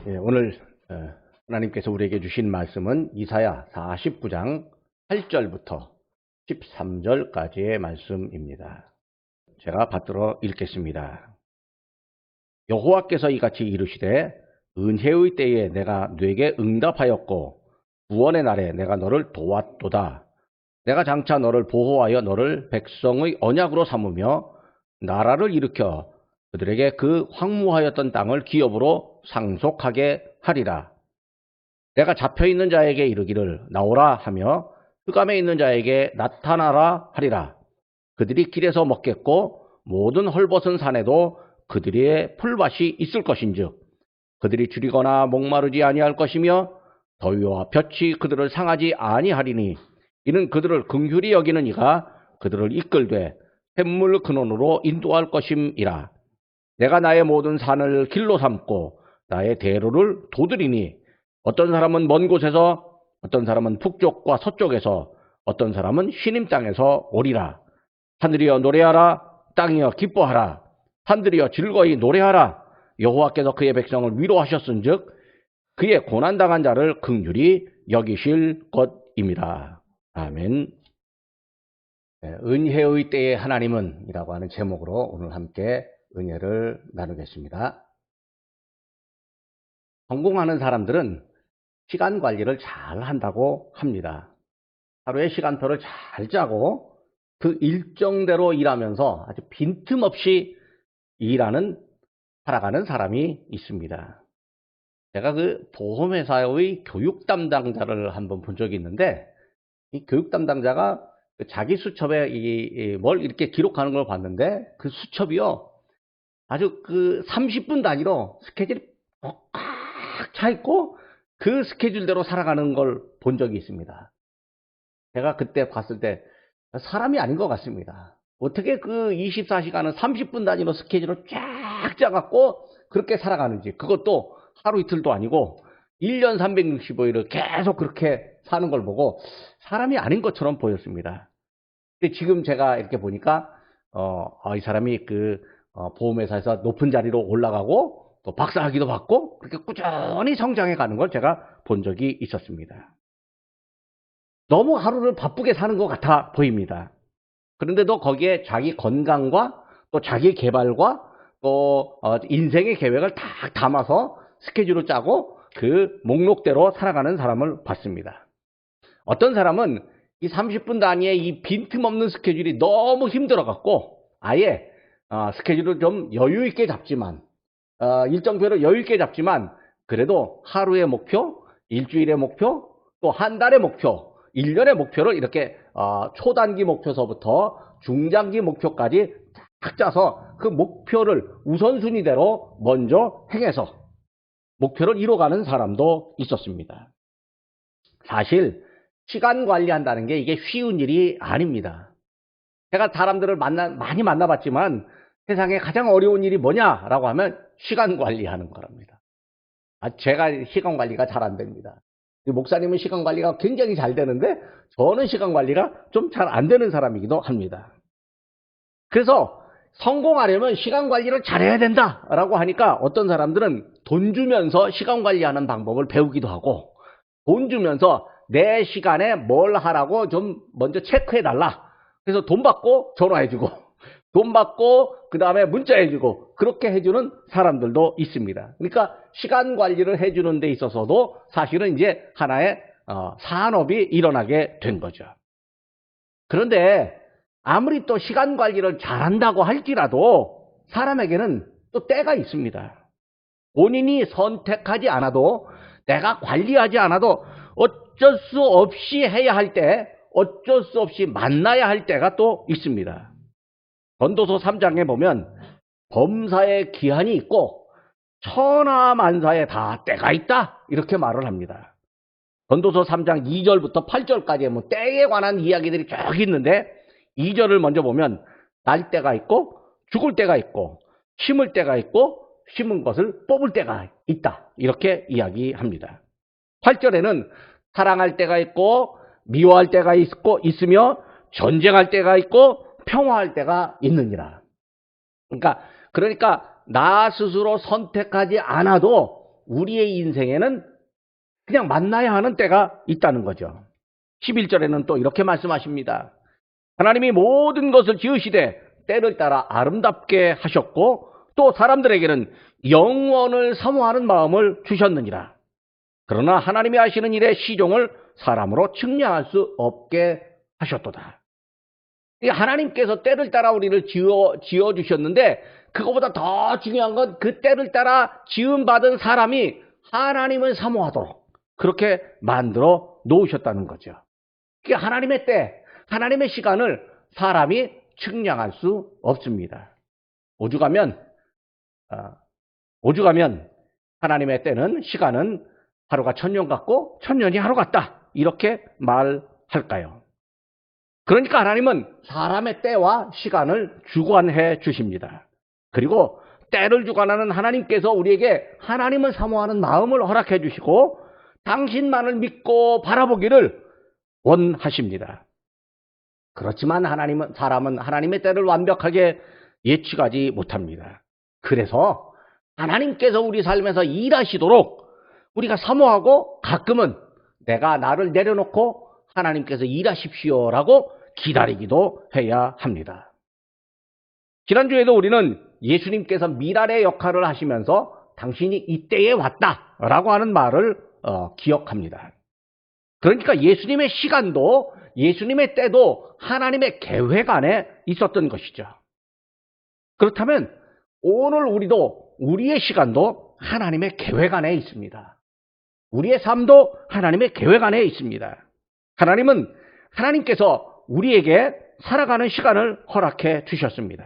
오늘 하나님께서 우리에게 주신 말씀은 이사야 49장 8절부터 13절까지의 말씀입니다. 제가 받들어 읽겠습니다. 여호와께서 이같이 이르시되 은혜의 때에 내가 네게 응답하였고 구원의 날에 내가 너를 도왔도다. 내가 장차 너를 보호하여 너를 백성의 언약으로 삼으며 나라를 일으켜 그들에게 그 황무하였던 땅을 기업으로 상속하게 하리라. 내가 잡혀있는 자에게 이르기를 나오라 하며 흑암에 있는 자에게 나타나라 하리라. 그들이 길에서 먹겠고 모든 헐벗은 산에도 그들의 풀밭이 있을 것인즉 그들이 줄이거나 목마르지 아니할 것이며 더위와 볕이 그들을 상하지 아니하리니 이는 그들을 긍휼히 여기는 이가 그들을 이끌되 샘물 근원으로 인도할 것임이라. 내가 나의 모든 산을 길로 삼고 나의 대로를 도드리니 어떤 사람은 먼 곳에서 어떤 사람은 북쪽과 서쪽에서 어떤 사람은 시님 땅에서 오리라. 하늘이여 노래하라. 땅이여 기뻐하라. 산들이여 즐거이 노래하라. 여호와께서 그의 백성을 위로하셨은즉 그의 고난당한 자를 긍휼히 여기실 것입니다. 아멘. 은혜의 때의 하나님은 이라고 하는 제목으로 오늘 함께 은혜를 나누겠습니다. 성공하는 사람들은 시간 관리를 잘 한다고 합니다. 하루에 시간표를 잘 짜고 그 일정대로 일하면서 아주 빈틈없이 살아가는 사람이 있습니다. 제가 그 보험회사의 교육 담당자를 한번 본 적이 있는데 이 교육 담당자가 자기 수첩에 뭘 이렇게 기록하는 걸 봤는데 그 수첩이요. 아주 그 30분 단위로 스케줄이 꽉 차 있고 그 스케줄대로 살아가는 걸 본 적이 있습니다. 제가 그때 봤을 때 사람이 아닌 것 같습니다. 어떻게 그 24시간은 30분 단위로 스케줄을 쫙 짜갖고 그렇게 살아가는지, 그것도 하루 이틀도 아니고 1년 365일을 계속 그렇게 사는 걸 보고 사람이 아닌 것처럼 보였습니다. 근데 지금 제가 이렇게 보니까 이 사람이 보험회사에서 높은 자리로 올라가고 또 박사학위도 받고 그렇게 꾸준히 성장해 가는 걸 제가 본 적이 있었습니다. 너무 하루를 바쁘게 사는 것 같아 보입니다. 그런데도 거기에 자기 건강과 또 자기 개발과 또 인생의 계획을 다 담아서 스케줄을 짜고 그 목록대로 살아가는 사람을 봤습니다. 어떤 사람은 이 30분 단위의 이 빈틈없는 스케줄이 너무 힘들어갖고 아예 스케줄을 좀 여유 있게 잡지만 일정표를 여유 있게 잡지만 그래도 하루의 목표, 일주일의 목표, 또 한 달의 목표, 1년의 목표를 이렇게 초단기 목표서부터 중장기 목표까지 딱 짜서 그 목표를 우선순위대로 먼저 행해서 목표를 이뤄가는 사람도 있었습니다. 사실 시간 관리한다는 게 이게 쉬운 일이 아닙니다. 제가 사람들을 많이 만나봤지만 세상에 가장 어려운 일이 뭐냐라고 하면 시간 관리하는 거랍니다. 제가 시간 관리가 잘 안 됩니다. 목사님은 시간 관리가 굉장히 잘 되는데 저는 시간 관리가 좀 잘 안 되는 사람이기도 합니다. 그래서 성공하려면 시간 관리를 잘해야 된다라고 하니까 어떤 사람들은 돈 주면서 시간 관리하는 방법을 배우기도 하고 돈 주면서 내 시간에 뭘 하라고 좀 먼저 체크해달라. 그래서 돈 받고 전화해주고 돈 받고 그 다음에 문자해주고 그렇게 해주는 사람들도 있습니다. 그러니까 시간 관리를 해주는 데 있어서도 사실은 이제 하나의 산업이 일어나게 된 거죠. 그런데 아무리 또 시간 관리를 잘한다고 할지라도 사람에게는 또 때가 있습니다. 본인이 선택하지 않아도 내가 관리하지 않아도 어쩔 수 없이 해야 할 때, 어쩔 수 없이 만나야 할 때가 또 있습니다. 전도서 3장에 보면 범사에 기한이 있고 천하만사에 다 때가 있다 이렇게 말을 합니다. 전도서 3장 2절부터 8절까지 뭐 때에 관한 이야기들이 쭉 있는데 2절을 먼저 보면 날 때가 있고 죽을 때가 있고 심을 때가 있고 심은 것을 뽑을 때가 있다 이렇게 이야기합니다. 8절에는 사랑할 때가 있고 미워할 때가 있으며 전쟁할 때가 있고 평화할 때가 있느니라. 그러니까 나 스스로 선택하지 않아도 우리의 인생에는 그냥 만나야 하는 때가 있다는 거죠. 11절에는 또 이렇게 말씀하십니다. 하나님이 모든 것을 지으시되 때를 따라 아름답게 하셨고 또 사람들에게는 영원을 사모하는 마음을 주셨느니라. 그러나 하나님이 하시는 일의 시종을 사람으로 측량할 수 없게 하셨도다. 하나님께서 때를 따라 우리를 지어주셨는데 그거보다 더 중요한 건 그 때를 따라 지음받은 사람이 하나님을 사모하도록 그렇게 만들어 놓으셨다는 거죠. 하나님의 때, 하나님의 시간을 사람이 측량할 수 없습니다. 오죽하면 하나님의 때는 시간은 하루가 1000년 같고 1000년이 하루 같다 이렇게 말할까요? 그러니까 하나님은 사람의 때와 시간을 주관해 주십니다. 그리고 때를 주관하는 하나님께서 우리에게 하나님을 사모하는 마음을 허락해 주시고 당신만을 믿고 바라보기를 원하십니다. 그렇지만 사람은 하나님의 때를 완벽하게 예측하지 못합니다. 그래서 하나님께서 우리 삶에서 일하시도록 우리가 사모하고 가끔은 내가 나를 내려놓고 하나님께서 일하십시오라고 기다리기도 해야 합니다. 지난주에도 우리는 예수님께서 미랄의 역할을 하시면서 당신이 이때에 왔다라고 하는 말을 기억합니다. 그러니까 예수님의 시간도 예수님의 때도 하나님의 계획 안에 있었던 것이죠. 그렇다면 오늘 우리의 시간도 하나님의 계획 안에 있습니다. 우리의 삶도 하나님의 계획 안에 있습니다. 하나님께서 우리에게 살아가는 시간을 허락해 주셨습니다.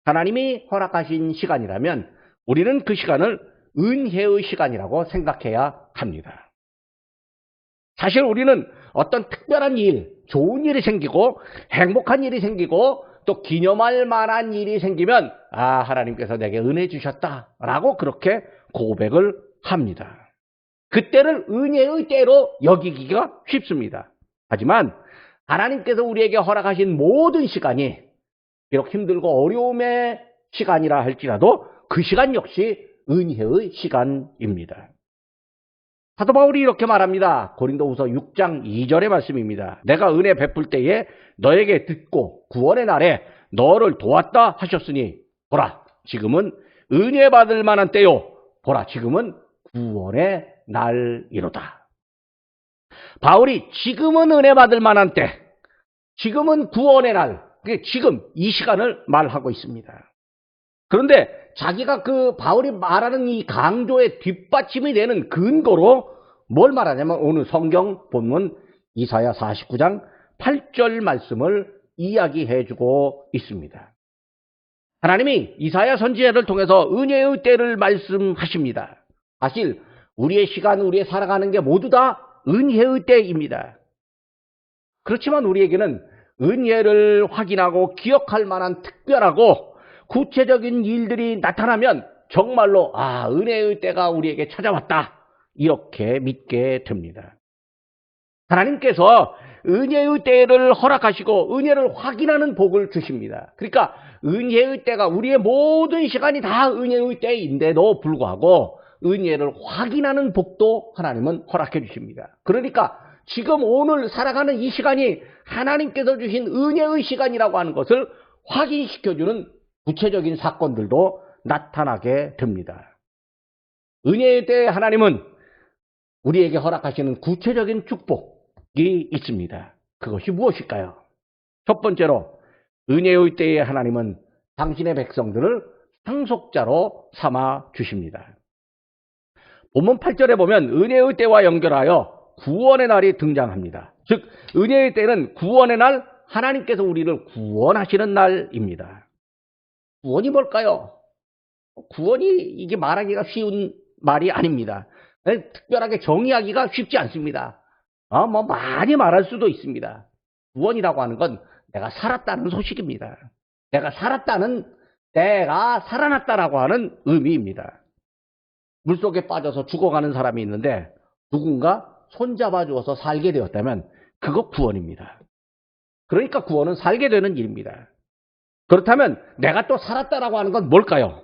하나님이 허락하신 시간이라면 우리는 그 시간을 은혜의 시간이라고 생각해야 합니다. 사실 우리는 어떤 특별한 일, 좋은 일이 생기고 행복한 일이 생기고 또 기념할 만한 일이 생기면 하나님께서 내게 은혜 주셨다라고 그렇게 고백을 합니다. 그때를 은혜의 때로 여기기가 쉽습니다. 하지만 하나님께서 우리에게 허락하신 모든 시간이 비록 힘들고 어려움의 시간이라 할지라도 그 시간 역시 은혜의 시간입니다. 사도 바울이 이렇게 말합니다. 고린도후서 6장 2절의 말씀입니다. 내가 은혜 베풀 때에 너에게 듣고 구원의 날에 너를 도왔다 하셨으니 보라 지금은 은혜 받을 만한 때요 보라 지금은 구원의 날이로다. 바울이 지금은 은혜 받을 만한 때, 지금은 구원의 날, 지금 이 시간을 말하고 있습니다. 그런데 자기가 바울이 말하는 이 강조의 뒷받침이 되는 근거로 뭘 말하냐면 오늘 성경 본문 이사야 49장 8절 말씀을 이야기해주고 있습니다. 하나님이 이사야 선지자를 통해서 은혜의 때를 말씀하십니다. 사실 우리의 시간, 우리의 살아가는 게 모두 다 은혜의 때입니다. 그렇지만 우리에게는 은혜를 확인하고 기억할 만한 특별하고 구체적인 일들이 나타나면 정말로 은혜의 때가 우리에게 찾아왔다 이렇게 믿게 됩니다. 하나님께서 은혜의 때를 허락하시고 은혜를 확인하는 복을 주십니다. 그러니까 은혜의 때가 우리의 모든 시간이 다 은혜의 때인데도 불구하고 은혜를 확인하는 복도 하나님은 허락해 주십니다. 그러니까 지금 오늘 살아가는 이 시간이 하나님께서 주신 은혜의 시간이라고 하는 것을 확인시켜주는 구체적인 사건들도 나타나게 됩니다. 은혜의 때에 하나님은 우리에게 허락하시는 구체적인 축복이 있습니다. 그것이 무엇일까요? 첫 번째로 은혜의 때에 하나님은 당신의 백성들을 상속자로 삼아 주십니다. 본문 8절에 보면 은혜의 때와 연결하여 구원의 날이 등장합니다. 즉 은혜의 때는 구원의 날, 하나님께서 우리를 구원하시는 날입니다. 구원이 뭘까요? 구원이 이게 말하기가 쉬운 말이 아닙니다. 특별하게 정의하기가 쉽지 않습니다. 많이 말할 수도 있습니다. 구원이라고 하는 건 내가 살았다는 소식입니다. 내가 살아났다라고 하는 의미입니다. 물속에 빠져서 죽어가는 사람이 있는데 누군가 손잡아 주어서 살게 되었다면 그거 구원입니다. 그러니까 구원은 살게 되는 일입니다. 그렇다면 내가 또 살았다라고 하는 건 뭘까요?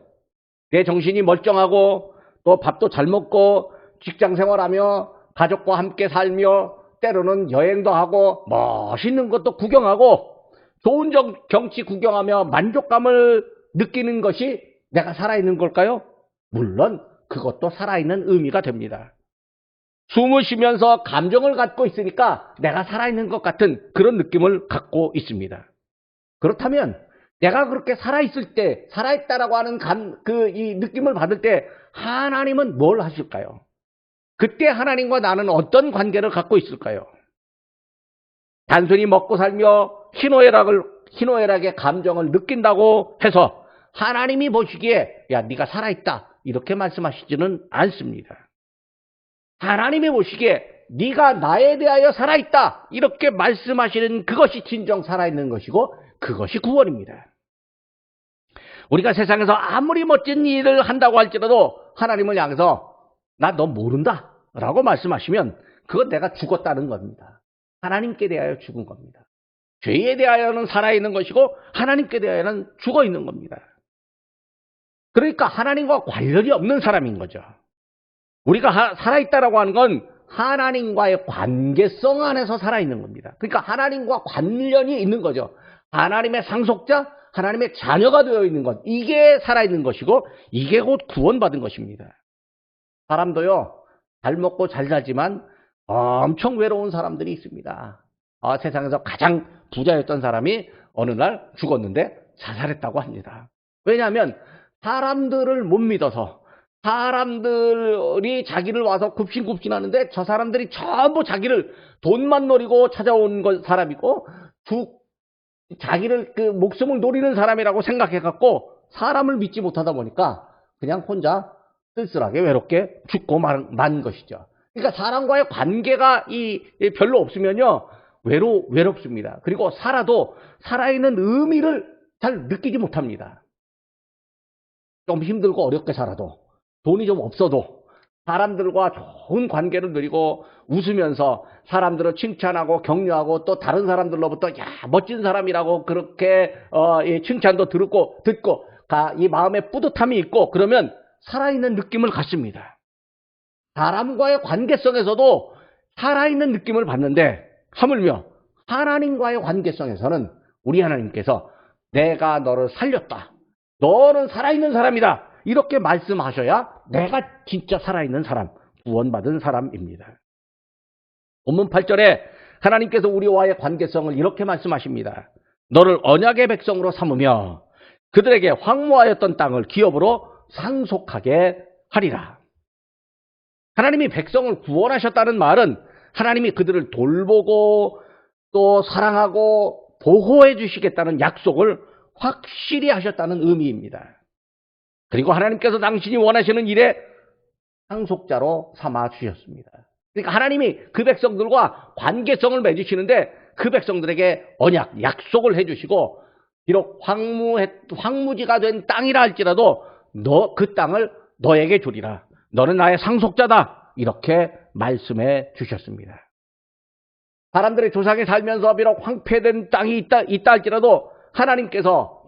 내 정신이 멀쩡하고 또 밥도 잘 먹고 직장 생활하며 가족과 함께 살며 때로는 여행도 하고 멋있는 것도 구경하고 좋은 경치 구경하며 만족감을 느끼는 것이 내가 살아있는 걸까요? 물론 그것도 살아있는 의미가 됩니다. 숨을 쉬면서 감정을 갖고 있으니까 내가 살아있는 것 같은 그런 느낌을 갖고 있습니다. 그렇다면 내가 그렇게 살아있을 때, 살아있다라고 하는 이 느낌을 받을 때 하나님은 뭘 하실까요? 그때 하나님과 나는 어떤 관계를 갖고 있을까요? 단순히 먹고 살며 희노애락의 감정을 느낀다고 해서 하나님이 보시기에 야 네가 살아있다 이렇게 말씀하시지는 않습니다. 하나님이 보시기에 네가 나에 대하여 살아있다 이렇게 말씀하시는 그것이 진정 살아있는 것이고 그것이 구원입니다. 우리가 세상에서 아무리 멋진 일을 한다고 할지라도 하나님을 향해서 나 너 모른다 라고 말씀하시면 그건 내가 죽었다는 겁니다. 하나님께 대하여 죽은 겁니다. 죄에 대하여는 살아있는 것이고 하나님께 대하여는 죽어있는 겁니다. 그러니까 하나님과 관련이 없는 사람인 거죠. 우리가 살아있다라고 하는 건 하나님과의 관계성 안에서 살아있는 겁니다. 그러니까 하나님과 관련이 있는 거죠. 하나님의 상속자, 하나님의 자녀가 되어 있는 것. 이게 살아있는 것이고 이게 곧 구원받은 것입니다. 사람도요. 잘 먹고 잘 살지만 엄청 외로운 사람들이 있습니다. 세상에서 가장 부자였던 사람이 어느 날 죽었는데 자살했다고 합니다. 왜냐하면 사람들을 못 믿어서 사람들이 자기를 와서 굽신굽신하는데 저 사람들이 전부 자기를 돈만 노리고 찾아온 사람이고 자기를 목숨을 노리는 사람이라고 생각해갖고 사람을 믿지 못하다 보니까 그냥 혼자 쓸쓸하게 외롭게 죽고 만 것이죠. 그러니까 사람과의 관계가 별로 없으면요 외롭습니다. 그리고 살아도 살아있는 의미를 잘 느끼지 못합니다. 좀 힘들고 어렵게 살아도 돈이 좀 없어도 사람들과 좋은 관계를 누리고 웃으면서 사람들을 칭찬하고 격려하고 또 다른 사람들로부터 야 멋진 사람이라고 그렇게 칭찬도 듣고 이 마음에 뿌듯함이 있고 그러면 살아있는 느낌을 갖습니다. 사람과의 관계성에서도 살아있는 느낌을 받는데 하물며 하나님과의 관계성에서는 우리 하나님께서 내가 너를 살렸다. 너는 살아있는 사람이다. 이렇게 말씀하셔야 내가 진짜 살아있는 사람, 구원받은 사람입니다. 본문 8절에 하나님께서 우리와의 관계성을 이렇게 말씀하십니다. 너를 언약의 백성으로 삼으며 그들에게 황무하였던 땅을 기업으로 상속하게 하리라. 하나님이 백성을 구원하셨다는 말은 하나님이 그들을 돌보고 또 사랑하고 보호해 주시겠다는 약속을 확실히 하셨다는 의미입니다. 그리고 하나님께서 당신이 원하시는 일에 상속자로 삼아 주셨습니다. 그러니까 하나님이 그 백성들과 관계성을 맺으시는데 그 백성들에게 언약, 약속을 해주시고 비록 황무지가 된 땅이라 할지라도 그 땅을 너에게 주리라. 너는 나의 상속자다. 이렇게 말씀해 주셨습니다. 사람들의 조상이 살면서 비록 황폐된 땅이 있다 할지라도 하나님께서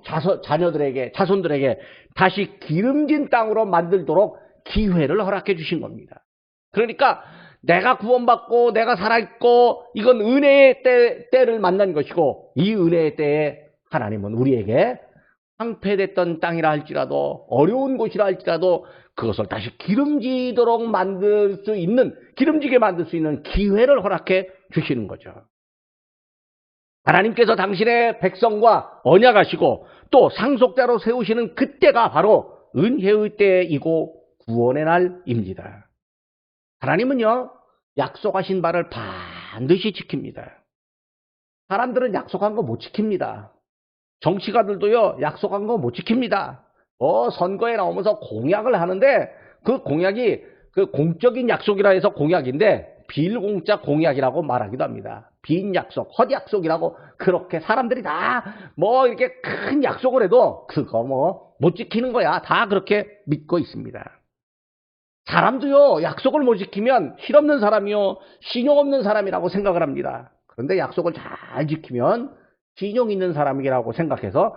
자손들에게 다시 기름진 땅으로 만들도록 기회를 허락해 주신 겁니다. 그러니까 내가 구원받고 내가 살아있고 이건 은혜의 때를 만난 것이고 이 은혜의 때에 하나님은 우리에게 황폐됐던 땅이라 할지라도 어려운 곳이라 할지라도 그것을 다시 기름지게 만들 수 있는 기회를 허락해 주시는 거죠. 하나님께서 당신의 백성과 언약하시고 또 상속자로 세우시는 그때가 바로 은혜의 때이고 구원의 날입니다. 하나님은요 약속하신 바를 반드시 지킵니다. 사람들은 약속한 거 못 지킵니다. 정치가들도요 약속한 거 못 지킵니다. 선거에 나오면서 공약을 하는데 그 공약이 그 공적인 약속이라 해서 공약인데 빌공짜 공약이라고 말하기도 합니다. 빈 약속, 헛 약속이라고 그렇게 사람들이 다 이렇게 큰 약속을 해도 그거 못 지키는 거야. 다 그렇게 믿고 있습니다. 사람도요 약속을 못 지키면 실없는 사람이요 신용 없는 사람이라고 생각을 합니다. 그런데 약속을 잘 지키면 신용 있는 사람이라고 생각해서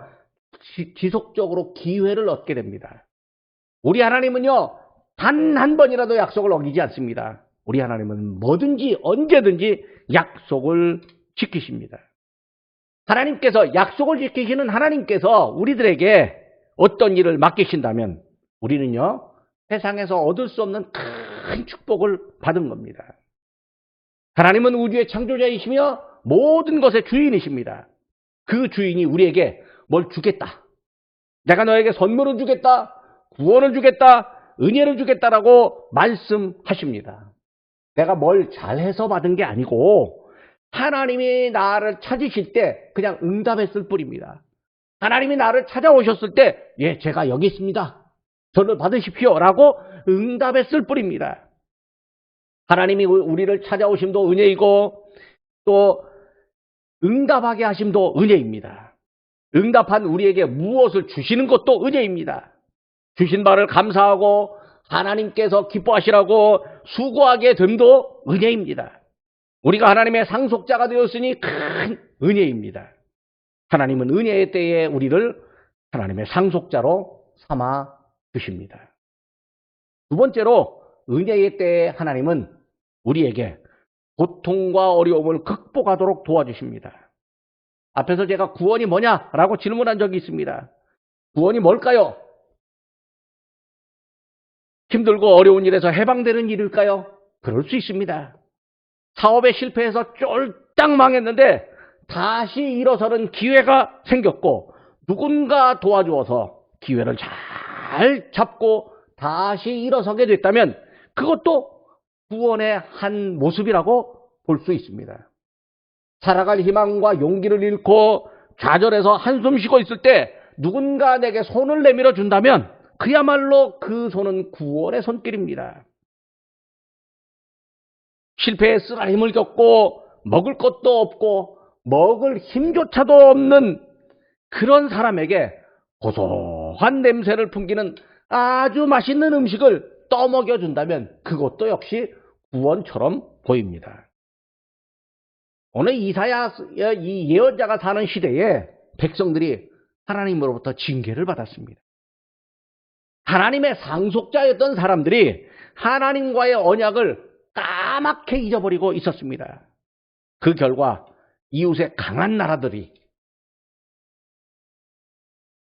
지속적으로 기회를 얻게 됩니다. 우리 하나님은요 단 한 번이라도 약속을 어기지 않습니다. 우리 하나님은 뭐든지 언제든지 약속을 지키십니다. 하나님께서 약속을 지키시는 하나님께서 우리들에게 어떤 일을 맡기신다면 우리는요, 세상에서 얻을 수 없는 큰 축복을 받은 겁니다. 하나님은 우주의 창조자이시며 모든 것의 주인이십니다. 그 주인이 우리에게 뭘 주겠다. 내가 너에게 선물을 주겠다. 구원을 주겠다. 은혜를 주겠다라고 말씀하십니다. 내가 뭘 잘해서 받은 게 아니고 하나님이 나를 찾으실 때 그냥 응답했을 뿐입니다. 하나님이 나를 찾아오셨을 때 예, 제가 여기 있습니다. 저를 받으십시오 라고 응답했을 뿐입니다. 하나님이 우리를 찾아오심도 은혜이고 또 응답하게 하심도 은혜입니다. 응답한 우리에게 무엇을 주시는 것도 은혜입니다. 주신 바를 감사하고 하나님께서 기뻐하시라고 수고하게 됨도 은혜입니다. 우리가 하나님의 상속자가 되었으니 큰 은혜입니다. 하나님은 은혜의 때에 우리를 하나님의 상속자로 삼아 주십니다. 두 번째로 은혜의 때에 하나님은 우리에게 고통과 어려움을 극복하도록 도와주십니다. 앞에서 제가 구원이 뭐냐라고 질문한 적이 있습니다. 구원이 뭘까요? 힘들고 어려운 일에서 해방되는 일일까요? 그럴 수 있습니다. 사업에 실패해서 쫄딱 망했는데 다시 일어서는 기회가 생겼고 누군가 도와주어서 기회를 잘 잡고 다시 일어서게 됐다면 그것도 구원의 한 모습이라고 볼 수 있습니다. 살아갈 희망과 용기를 잃고 좌절해서 한숨 쉬고 있을 때 누군가 내게 손을 내밀어 준다면 그야말로 그 손은 구원의 손길입니다. 실패의 쓰라림을 겪고 먹을 것도 없고 먹을 힘조차도 없는 그런 사람에게 고소한 냄새를 풍기는 아주 맛있는 음식을 떠먹여준다면 그것도 역시 구원처럼 보입니다. 오늘 이사야 이 예언자가 사는 시대에 백성들이 하나님으로부터 징계를 받았습니다. 하나님의 상속자였던 사람들이 하나님과의 언약을 까맣게 잊어버리고 있었습니다. 그 결과 이웃의 강한 나라들이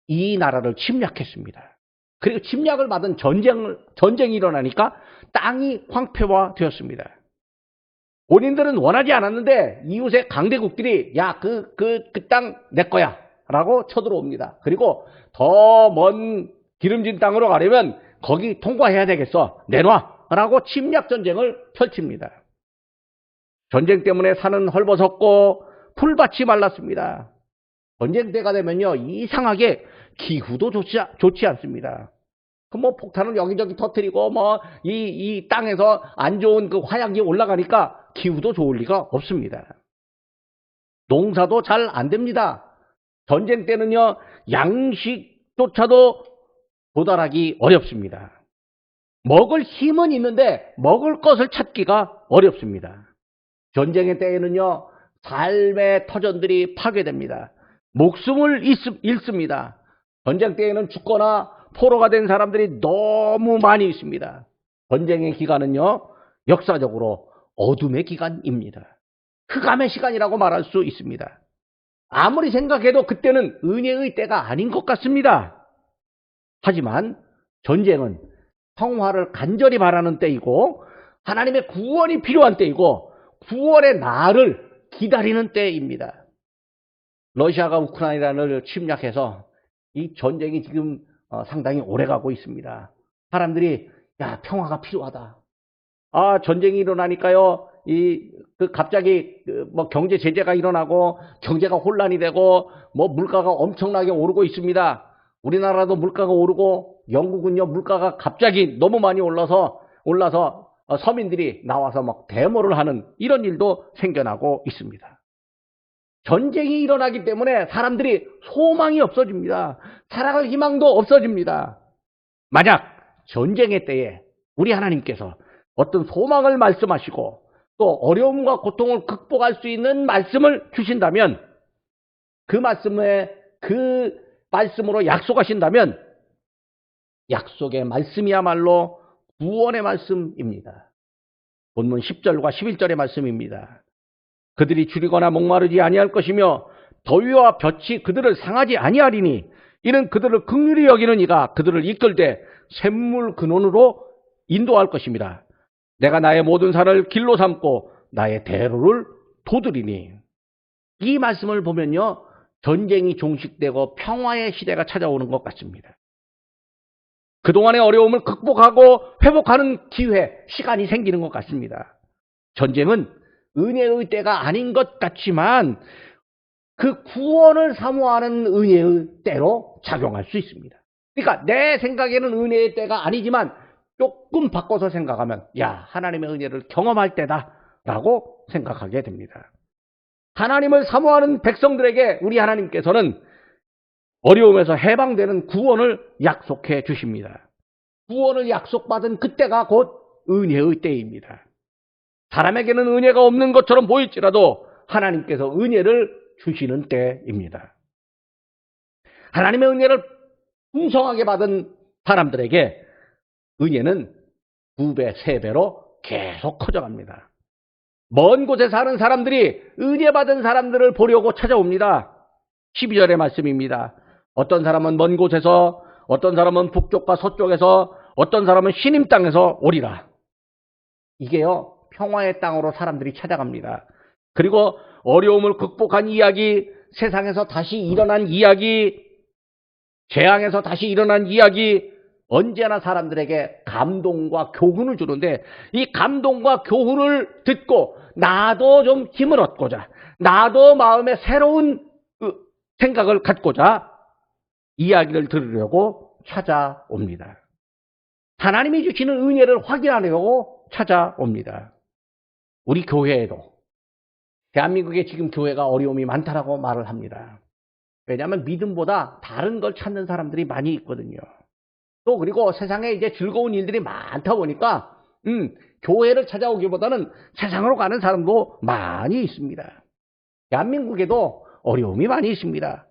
이 나라를 침략했습니다. 그리고 침략을 받은 전쟁이 일어나니까 땅이 황폐화되었습니다. 본인들은 원하지 않았는데 이웃의 강대국들이 야, 그 땅 내 거야 라고 쳐들어옵니다. 그리고 더 먼 기름진 땅으로 가려면 거기 통과해야 되겠어. 내놔 라고 침략 전쟁을 펼칩니다. 전쟁 때문에 산은 헐벗었고 풀밭이 말랐습니다. 전쟁 때가 되면요 이상하게 기후도 좋지 않습니다. 뭐 폭탄을 여기저기 터뜨리고 뭐 이 땅에서 안 좋은 그 화약이 올라가니까 기후도 좋을 리가 없습니다. 농사도 잘 안 됩니다. 전쟁 때는요 양식조차도 도달하기 어렵습니다. 먹을 힘은 있는데 먹을 것을 찾기가 어렵습니다. 전쟁의 때에는요 삶의 터전들이 파괴됩니다. 목숨을 잃습니다. 전쟁 때에는 죽거나 포로가 된 사람들이 너무 많이 있습니다. 전쟁의 기간은요 역사적으로 어둠의 기간입니다. 흑암의 시간이라고 말할 수 있습니다. 아무리 생각해도 그때는 은혜의 때가 아닌 것 같습니다. 하지만 전쟁은 평화를 간절히 바라는 때이고 하나님의 구원이 필요한 때이고 구원의 날을 기다리는 때입니다. 러시아가 우크라이나를 침략해서 이 전쟁이 지금 상당히 오래가고 있습니다. 사람들이 야 평화가 필요하다. 아 전쟁이 일어나니까요 갑자기 뭐 경제 제재가 일어나고 경제가 혼란이 되고 뭐 물가가 엄청나게 오르고 있습니다. 우리나라도 물가가 오르고 영국은요 물가가 갑자기 너무 많이 올라서 서민들이 나와서 막 데모를 하는 이런 일도 생겨나고 있습니다. 전쟁이 일어나기 때문에 사람들이 소망이 없어집니다. 살아갈 희망도 없어집니다. 만약 전쟁의 때에 우리 하나님께서 어떤 소망을 말씀하시고 또 어려움과 고통을 극복할 수 있는 말씀을 주신다면 그 말씀으로 약속하신다면 약속의 말씀이야말로 구원의 말씀입니다. 본문 10절과 11절의 말씀입니다. 그들이 줄이거나 목마르지 아니할 것이며 더위와 볕이 그들을 상하지 아니하리니 이는 그들을 긍휼히 여기는 이가 그들을 이끌되 샘물 근원으로 인도할 것입니다. 내가 나의 모든 산을 길로 삼고 나의 대로를 도드리니. 이 말씀을 보면요, 전쟁이 종식되고 평화의 시대가 찾아오는 것 같습니다. 그동안의 어려움을 극복하고 회복하는 기회, 시간이 생기는 것 같습니다. 전쟁은 은혜의 때가 아닌 것 같지만 그 구원을 사모하는 은혜의 때로 작용할 수 있습니다. 그러니까 내 생각에는 은혜의 때가 아니지만 조금 바꿔서 생각하면 하나님의 은혜를 경험할 때다 라고 생각하게 됩니다. 하나님을 사모하는 백성들에게 우리 하나님께서는 어려움에서 해방되는 구원을 약속해 주십니다. 구원을 약속받은 그때가 곧 은혜의 때입니다. 사람에게는 은혜가 없는 것처럼 보일지라도 하나님께서 은혜를 주시는 때입니다. 하나님의 은혜를 풍성하게 받은 사람들에게 은혜는 2배, 3배로 계속 커져갑니다. 먼 곳에 사는 사람들이 은혜 받은 사람들을 보려고 찾아옵니다. 12절의 말씀입니다. 어떤 사람은 먼 곳에서, 어떤 사람은 북쪽과 서쪽에서, 어떤 사람은 시님 땅에서 오리라. 이게요, 평화의 땅으로 사람들이 찾아갑니다. 그리고 어려움을 극복한 이야기, 세상에서 다시 일어난 이야기, 재앙에서 다시 일어난 이야기, 언제나 사람들에게 감동과 교훈을 주는데 이 감동과 교훈을 듣고 나도 좀 힘을 얻고자, 나도 마음에 새로운 생각을 갖고자 이야기를 들으려고 찾아옵니다. 하나님이 주시는 은혜를 확인하려고 찾아옵니다. 우리 교회에도 대한민국에 지금 교회가 어려움이 많다라고 말을 합니다. 왜냐하면 믿음보다 다른 걸 찾는 사람들이 많이 있거든요. 또 그리고 세상에 이제 즐거운 일들이 많다 보니까 교회를 찾아오기보다는 세상으로 가는 사람도 많이 있습니다. 대한민국에도 어려움이 많이 있습니다.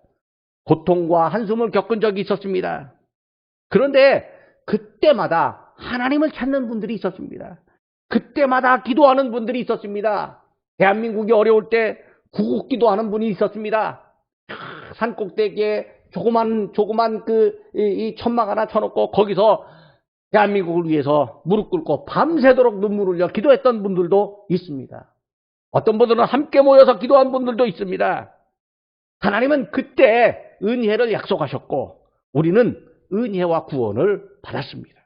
고통과 한숨을 겪은 적이 있었습니다. 그런데 그때마다 하나님을 찾는 분들이 있었습니다. 그때마다 기도하는 분들이 있었습니다. 대한민국이 어려울 때 구국 기도하는 분이 있었습니다. 산꼭대기에 조그만 이 천막 하나 쳐놓고 거기서 대한민국을 위해서 무릎 꿇고 밤새도록 눈물을 흘려 기도했던 분들도 있습니다. 어떤 분들은 함께 모여서 기도한 분들도 있습니다. 하나님은 그때 은혜를 약속하셨고 우리는 은혜와 구원을 받았습니다.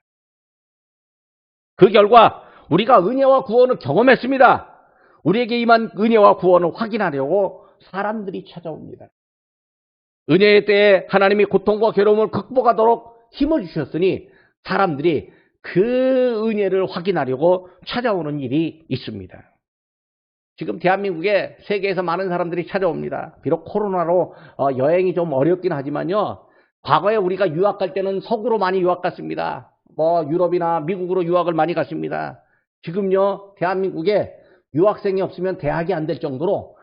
그 결과 우리가 은혜와 구원을 경험했습니다. 우리에게 임한 은혜와 구원을 확인하려고 사람들이 찾아옵니다. 은혜의 때에 하나님이 고통과 괴로움을 극복하도록 힘을 주셨으니 사람들이 그 은혜를 확인하려고 찾아오는 일이 있습니다. 지금 대한민국에 세계에서 많은 사람들이 찾아옵니다. 비록 코로나로 여행이 좀 어렵긴 하지만요. 과거에 우리가 유학 갈 때는 서구로 많이 유학 갔습니다. 유럽이나 미국으로 유학을 많이 갔습니다. 지금요, 대한민국에 유학생이 없으면 대학이 안 될 정도로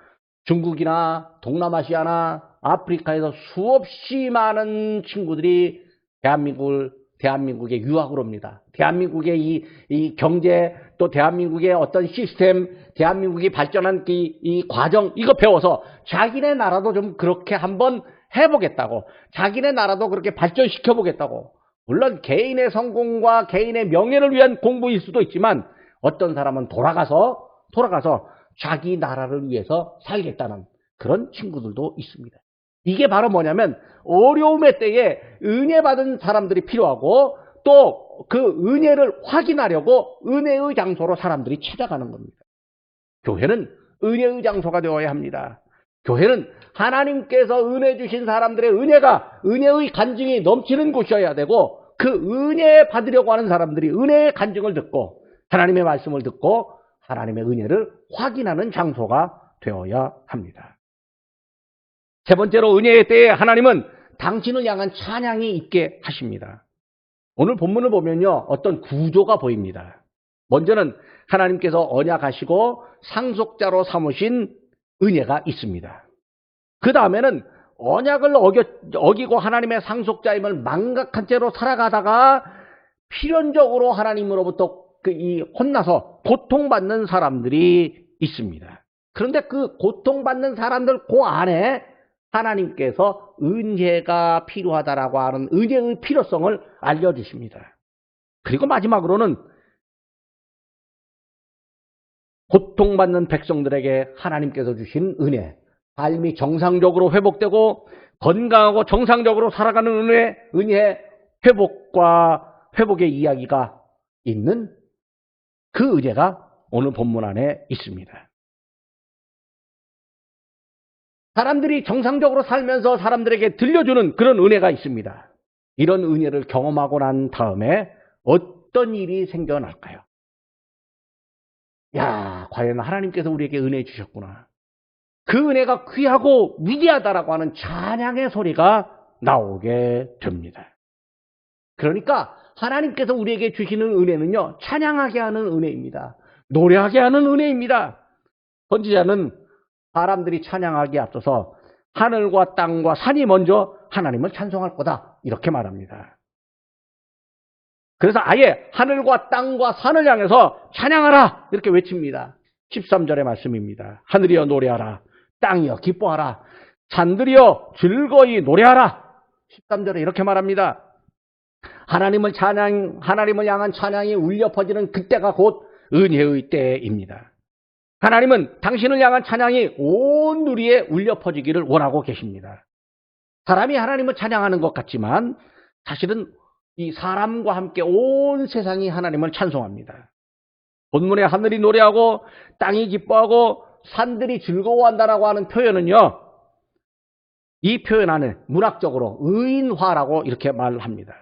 중국이나 동남아시아나 아프리카에서 수없이 많은 친구들이 대한민국에 유학을 옵니다. 대한민국의 이 경제, 또 대한민국의 어떤 시스템, 대한민국이 발전한 이 과정, 이거 배워서 자기네 나라도 좀 그렇게 한번 해보겠다고, 자기네 나라도 그렇게 발전시켜보겠다고. 물론 개인의 성공과 개인의 명예를 위한 공부일 수도 있지만 어떤 사람은 돌아가서 자기 나라를 위해서 살겠다는 그런 친구들도 있습니다. 이게 바로 뭐냐면 어려움의 때에 은혜 받은 사람들이 필요하고 또 그 은혜를 확인하려고 은혜의 장소로 사람들이 찾아가는 겁니다. 교회는 은혜의 장소가 되어야 합니다. 교회는 하나님께서 은혜 주신 사람들의 은혜의 간증이 넘치는 곳이어야 되고 그 은혜 받으려고 하는 사람들이 은혜의 간증을 듣고 하나님의 말씀을 듣고 하나님의 은혜를 확인하는 장소가 되어야 합니다. 세 번째로 은혜의 때에 하나님은 당신을 향한 찬양이 있게 하십니다. 오늘 본문을 보면요, 어떤 구조가 보입니다. 먼저는 하나님께서 언약하시고 상속자로 삼으신 은혜가 있습니다. 그 다음에는 언약을 어기고 하나님의 상속자임을 망각한 채로 살아가다가 필연적으로 하나님으로부터 혼나서 고통받는 사람들이 있습니다. 그런데 그 고통받는 사람들 그 안에 하나님께서 은혜가 필요하다라고 하는 은혜의 필요성을 알려주십니다. 그리고 마지막으로는 고통받는 백성들에게 하나님께서 주신 은혜, 삶이 정상적으로 회복되고 건강하고 정상적으로 살아가는 은혜, 회복의 이야기가 있는 그 은혜가 오늘 본문 안에 있습니다. 사람들이 정상적으로 살면서 사람들에게 들려주는 그런 은혜가 있습니다. 이런 은혜를 경험하고 난 다음에 어떤 일이 생겨날까요? 야, 과연 하나님께서 우리에게 은혜 주셨구나. 그 은혜가 귀하고 위대하다라고 하는 찬양의 소리가 나오게 됩니다. 그러니까 하나님께서 우리에게 주시는 은혜는요, 찬양하게 하는 은혜입니다. 노래하게 하는 은혜입니다. 선지자는 사람들이 찬양하기에 앞서서 하늘과 땅과 산이 먼저 하나님을 찬송할 거다, 이렇게 말합니다. 그래서 아예 하늘과 땅과 산을 향해서 찬양하라, 이렇게 외칩니다. 13절의 말씀입니다. 하늘이여 노래하라, 땅이여 기뻐하라, 산들이여 즐거이 노래하라. 13절에 이렇게 말합니다. 하나님을 향한 찬양이 울려 퍼지는 그때가 곧 은혜의 때입니다. 하나님은 당신을 향한 찬양이 온 누리에 울려 퍼지기를 원하고 계십니다. 사람이 하나님을 찬양하는 것 같지만 사실은 이 사람과 함께 온 세상이 하나님을 찬송합니다. 본문에 하늘이 노래하고 땅이 기뻐하고 산들이 즐거워한다라고 하는 표현은요, 이 표현 안에 문학적으로 의인화라고 이렇게 말합니다.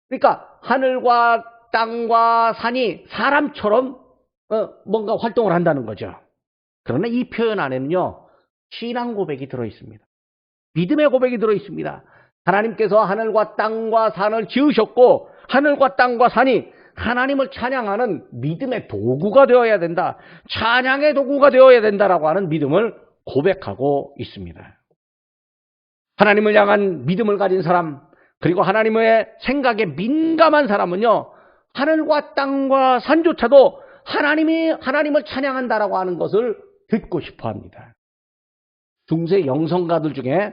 그러니까 하늘과 땅과 산이 사람처럼 뭔가 활동을 한다는 거죠. 그러나 이 표현 안에는요, 신앙 고백이 들어있습니다. 믿음의 고백이 들어있습니다. 하나님께서 하늘과 땅과 산을 지으셨고 하늘과 땅과 산이 하나님을 찬양하는 믿음의 도구가 되어야 된다, 찬양의 도구가 되어야 된다라고 하는 믿음을 고백하고 있습니다. 하나님을 향한 믿음을 가진 사람, 그리고 하나님의 생각에 민감한 사람은요, 하늘과 땅과 산조차도 하나님을 찬양한다라고 하는 것을 듣고 싶어 합니다. 중세 영성가들 중에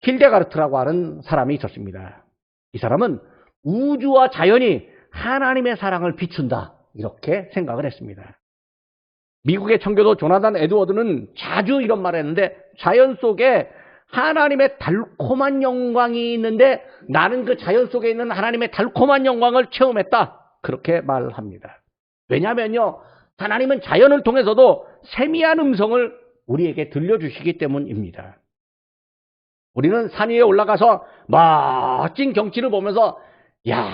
힐데가르트라고 하는 사람이 있었습니다. 이 사람은 우주와 자연이 하나님의 사랑을 비춘다, 이렇게 생각을 했습니다. 미국의 청교도 조나단 에드워드는 자주 이런 말을 했는데, 자연 속에 하나님의 달콤한 영광이 있는데 나는 그 자연 속에 있는 하나님의 달콤한 영광을 체험했다, 그렇게 말합니다. 왜냐하면요, 하나님은 자연을 통해서도 세미한 음성을 우리에게 들려주시기 때문입니다. 우리는 산 위에 올라가서 멋진 경치를 보면서 야,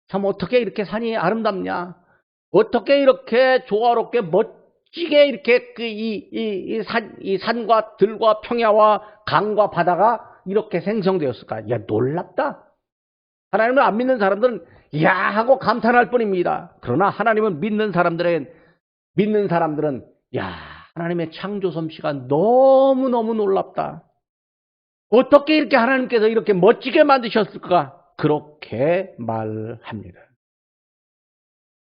참 어떻게 이렇게 산이 아름답냐, 어떻게 이렇게 조화롭게 멋지게 이렇게 이 산과 들과 평야와 강과 바다가 이렇게 생성되었을까? 야, 놀랍다. 하나님을 안 믿는 사람들은 야 하고 감탄할 뿐입니다. 그러나 하나님을 믿는 사람들은 야, 하나님의 창조 솜씨가 너무너무 놀랍다. 어떻게 이렇게 하나님께서 이렇게 멋지게 만드셨을까? 그렇게 말합니다.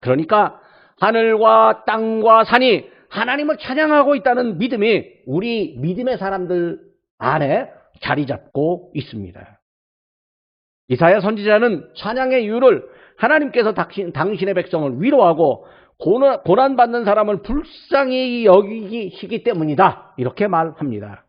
그러니까 하늘과 땅과 산이 하나님을 찬양하고 있다는 믿음이 우리 믿음의 사람들 안에 자리 잡고 있습니다. 이사야 선지자는 찬양의 이유를 하나님께서 당신의 백성을 위로하고 고난받는 사람을 불쌍히 여기시기 때문이다, 이렇게 말합니다.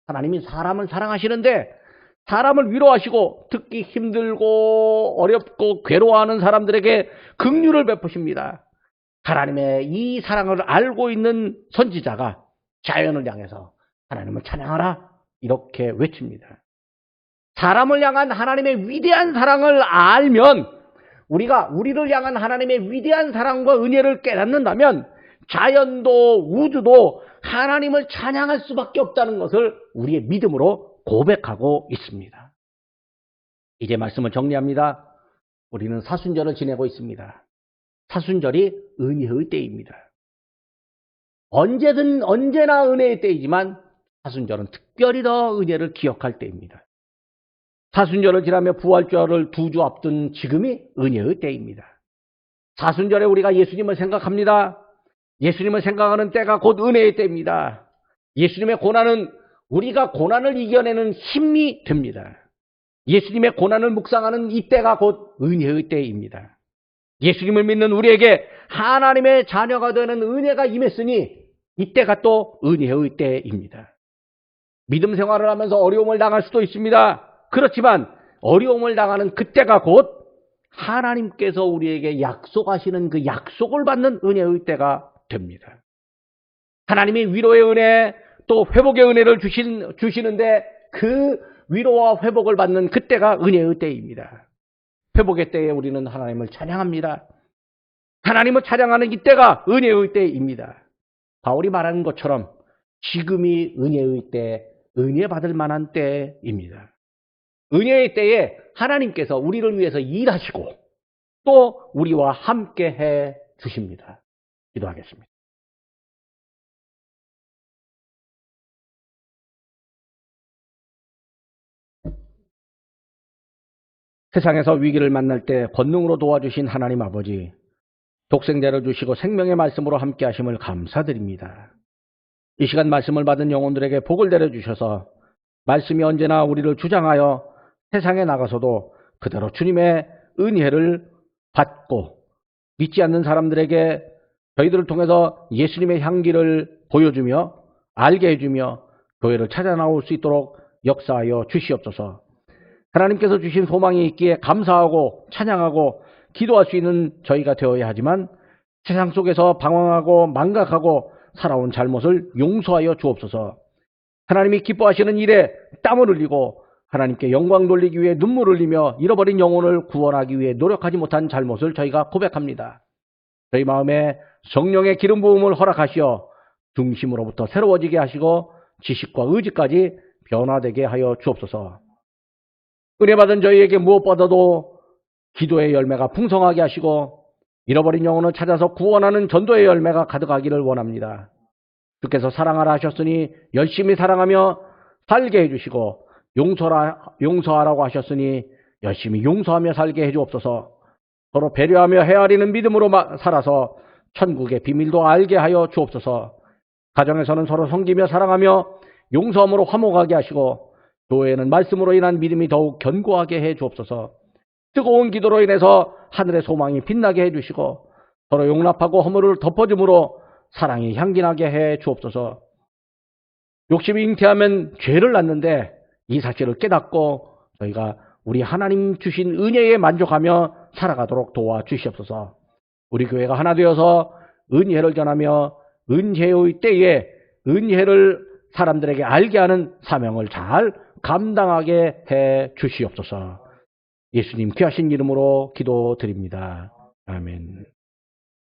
하나님이 사람을 사랑하시는데 사람을 위로하시고 특히 힘들고 어렵고 괴로워하는 사람들에게 긍휼을 베푸십니다. 하나님의 이 사랑을 알고 있는 선지자가 자연을 향해서 하나님을 찬양하라, 이렇게 외칩니다. 사람을 향한 하나님의 위대한 사랑을 알면, 우리가 우리를 향한 하나님의 위대한 사랑과 은혜를 깨닫는다면 자연도 우주도 하나님을 찬양할 수밖에 없다는 것을 우리의 믿음으로 고백하고 있습니다. 이제 말씀을 정리합니다. 우리는 사순절을 지내고 있습니다. 사순절이 은혜의 때입니다. 언제나 은혜의 때이지만 사순절은 특별히 더 은혜를 기억할 때입니다. 사순절을 지나며 부활절을 2주 앞둔 지금이 은혜의 때입니다. 사순절에 우리가 예수님을 생각합니다. 예수님을 생각하는 때가 곧 은혜의 때입니다. 예수님의 고난은 우리가 고난을 이겨내는 힘이 됩니다. 예수님의 고난을 묵상하는 이 때가 곧 은혜의 때입니다. 예수님을 믿는 우리에게 하나님의 자녀가 되는 은혜가 임했으니 이때가 또 은혜의 때입니다. 믿음 생활을 하면서 어려움을 당할 수도 있습니다. 그렇지만 어려움을 당하는 그때가 곧 하나님께서 우리에게 약속하시는 그 약속을 받는 은혜의 때가 됩니다. 하나님이 위로의 은혜 또 회복의 은혜를 주시는데 그 위로와 회복을 받는 그때가 은혜의 때입니다. 회복의 때에 우리는 하나님을 찬양합니다. 하나님을 찬양하는 이때가 은혜의 때입니다. 바울이 말하는 것처럼 지금이 은혜의 때, 은혜 받을 만한 때입니다. 은혜의 때에 하나님께서 우리를 위해서 일하시고 또 우리와 함께 해 주십니다. 기도하겠습니다. 세상에서 위기를 만날 때 권능으로 도와주신 하나님 아버지, 독생자를 주시고 생명의 말씀으로 함께 하심을 감사드립니다. 이 시간 말씀을 받은 영혼들에게 복을 내려주셔서 말씀이 언제나 우리를 주장하여 세상에 나가서도 그대로 주님의 은혜를 받고 믿지 않는 사람들에게 저희들을 통해서 예수님의 향기를 보여주며 알게 해주며 교회를 찾아 나올 수 있도록 역사하여 주시옵소서. 하나님께서 주신 소망이 있기에 감사하고 찬양하고 기도할 수 있는 저희가 되어야 하지만 세상 속에서 방황하고 망각하고 살아온 잘못을 용서하여 주옵소서. 하나님이 기뻐하시는 일에 땀을 흘리고 하나님께 영광 돌리기 위해 눈물을 흘리며 잃어버린 영혼을 구원하기 위해 노력하지 못한 잘못을 저희가 고백합니다. 저희 마음에 성령의 기름 부음을 허락하시어 중심으로부터 새로워지게 하시고 지식과 의지까지 변화되게 하여 주옵소서. 은혜 받은 저희에게 무엇보다도 기도의 열매가 풍성하게 하시고 잃어버린 영혼을 찾아서 구원하는 전도의 열매가 가득하기를 원합니다. 주께서 사랑하라 하셨으니 열심히 사랑하며 살게 해주시고 용서하라고 하셨으니 열심히 용서하며 살게 해주옵소서. 서로 배려하며 헤아리는 믿음으로 살아서 천국의 비밀도 알게 하여 주옵소서. 가정에서는 서로 섬기며 사랑하며 용서함으로 화목하게 하시고 교회에는 말씀으로 인한 믿음이 더욱 견고하게 해 주옵소서. 뜨거운 기도로 인해서 하늘의 소망이 빛나게 해주시고 서로 용납하고 허물을 덮어줌으로 사랑이 향기나게 해 주옵소서. 욕심이 잉태하면 죄를 낳는데 이 사실을 깨닫고 저희가 우리 하나님 주신 은혜에 만족하며 살아가도록 도와주시옵소서. 우리 교회가 하나 되어서 은혜를 전하며 은혜의 때에 은혜를 사람들에게 알게 하는 사명을 잘 감당하게 해 주시옵소서. 예수님 귀하신 이름으로 기도드립니다. 아멘.